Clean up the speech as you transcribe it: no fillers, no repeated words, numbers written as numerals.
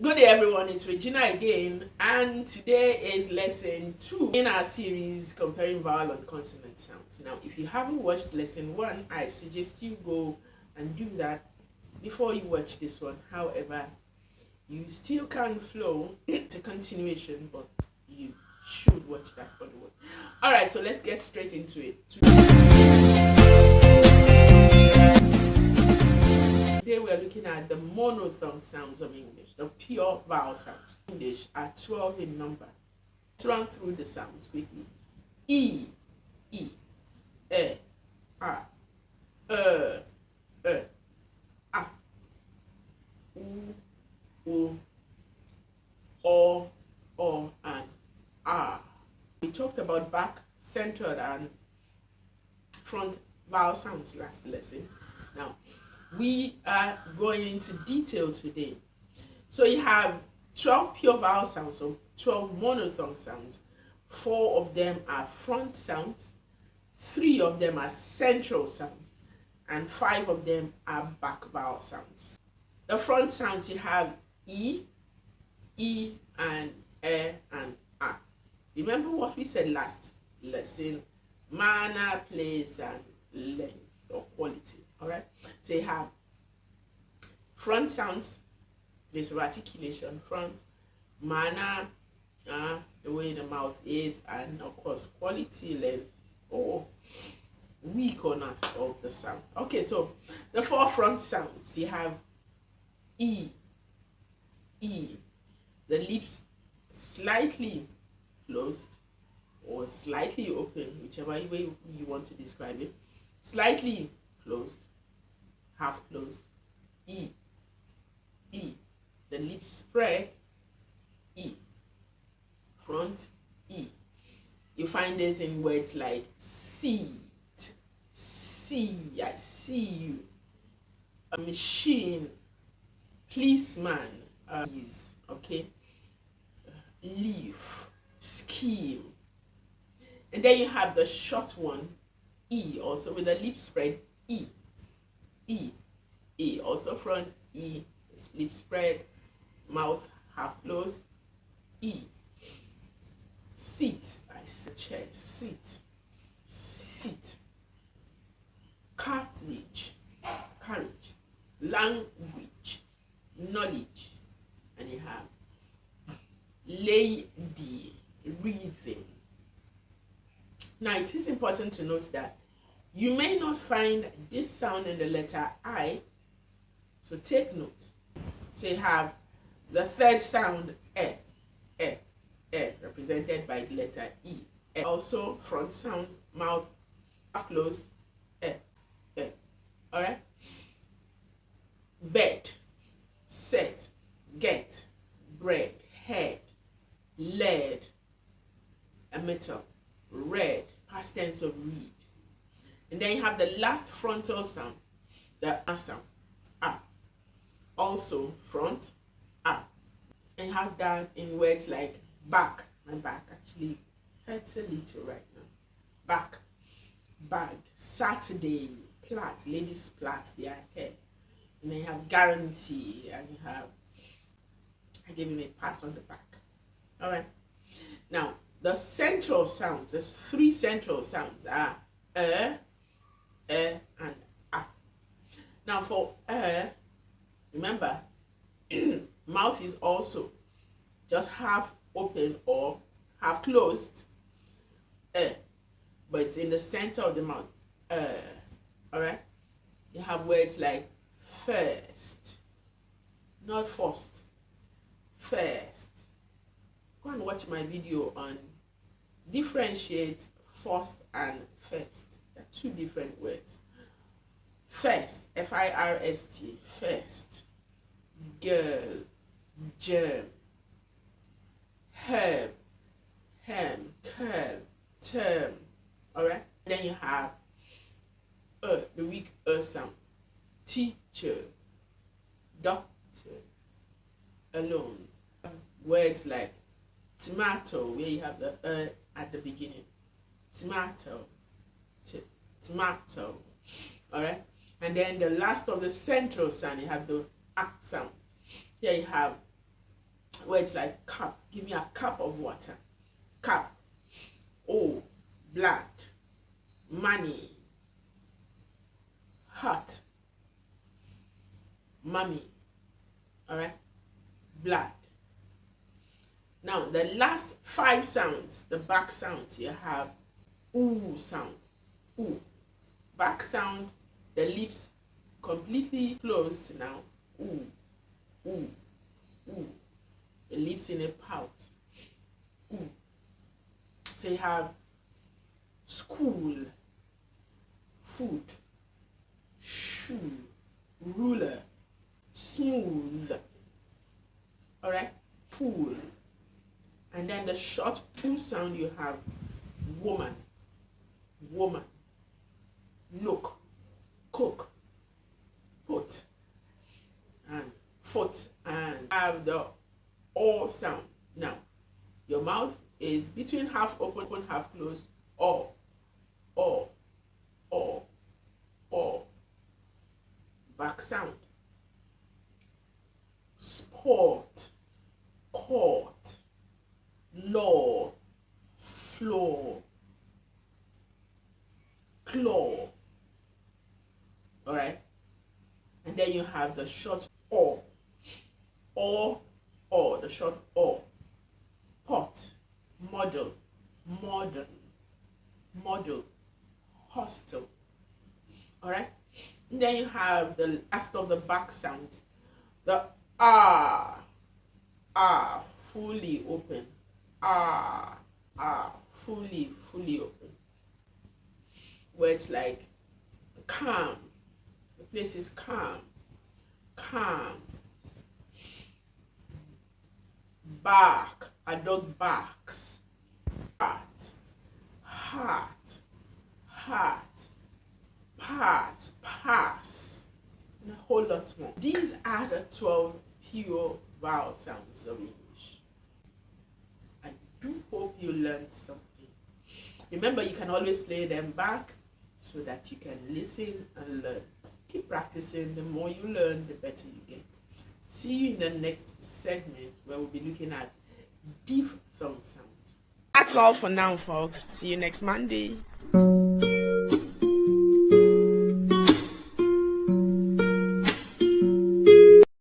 Good day everyone, it's Regina again, and today is lesson 2 in our series comparing vowel and consonant sounds. Now if you haven't watched lesson 1, I suggest you go and do that before you watch this one. However, you still can flow. It's a continuation, but you should watch that other one. Alright, so let's get straight into it. Today we are looking at the monophthong sounds of English, the pure vowel sounds. English are 12 in number. Let's run through the sounds quickly. E, E, E, A, E, A, U, O, and A. We talked about back, centered, and front vowel sounds last lesson. Now, we are going into detail today. So you have 12 pure vowel sounds, so 12 monophthong sounds. 4 of them are front sounds, 3 of them are central sounds, and 5 of them are back vowel sounds. The front sounds, you have E, E, and E, and A. Remember what we said last lesson? Manner, place, and length or quality. Alright, so you have front sounds, place of articulation, front, manner, the way the mouth is, and of course quality, length, or weak or not of the sound. Okay, so the 4 front sounds, you have E, E, the lips slightly closed or slightly open, whichever way you want to describe it. Slightly closed, half closed, E, E, the lips spread, E, front, E. You find this in words like seat, see, I see you, a machine, policeman, okay, leaf, scheme. And then you have the short one, E, also with the lips spread, E, E, E, also front, E, lip spread, mouth half closed, E. Sit, I said chair, sit, sit. Courage, courage. Language, knowledge. And you have lady, rhythm. Now it is important to note that you may not find this sound in the letter I, so take note. So you have the third sound, E, E, E, represented by the letter E. E. Also front sound, mouth closed, E, E. Alright? Bed, set, get, bread, head, lead, a metal, red, past tense of read. And then you have the last frontal sound, the A sound, A. Also front, A. And you have that in words like back. My back actually hurts a little right now. Back, bag, Saturday, plait, ladies plait their hair. And then you have guarantee, and you have, I gave him a pat on the back. Alright. Now, the central sounds, there's 3 central sounds are and A. Now for remember, mouth is also just half open or half closed, but it's in the center of the mouth. Alright? You have words like first, not first, first. Go and watch my video on differentiate first and first. They're 2 different words. First, F-I-R-S-T, first. Girl, germ. Herb, hem, curl, term. Alright? Then you have the weak sound. Teacher, doctor, alone. Words like tomato, where you have the at the beginning. Tomato, tomato. Alright? And then the last of the central sound, you have the A sound. Here you have words like cup. Give me a cup of water. Cup. O, blood. Money. Hot. Mommy. Alright? Blood. Now, the last 5 sounds, the back sounds, you have oo sound. Oo. Back sound, the lips completely closed now. Ooh, ooh, ooh. The lips in a pout. Ooh. So you have school, food, shoe, ruler, smooth. Alright? Fool. And then the short oo sound, you have woman, woman, look, cook, put, and foot, and have the O sound. Now, your mouth is between half open, half closed. O, O, O, O. Back sound. Sport, court, law, floor, claw. Alright? And then you have the short O. O, the short O. Pot, model, modern, model, hostel. Alright? And then you have the last of the back sounds. The R, fully open. R, fully open. Words like calm. The place is calm. Calm. Bark. A dog barks. Heart. Heart. Heart. Part. Pass. And a whole lot more. These are the 12 pure vowel sounds of English. I do hope you learned something. Remember, you can always play them back so that you can listen and learn. Keep practicing. The more you learn, the better you get. See you in the next segment where we'll be looking at diphthong sounds. That's all for now, folks. See you next Monday.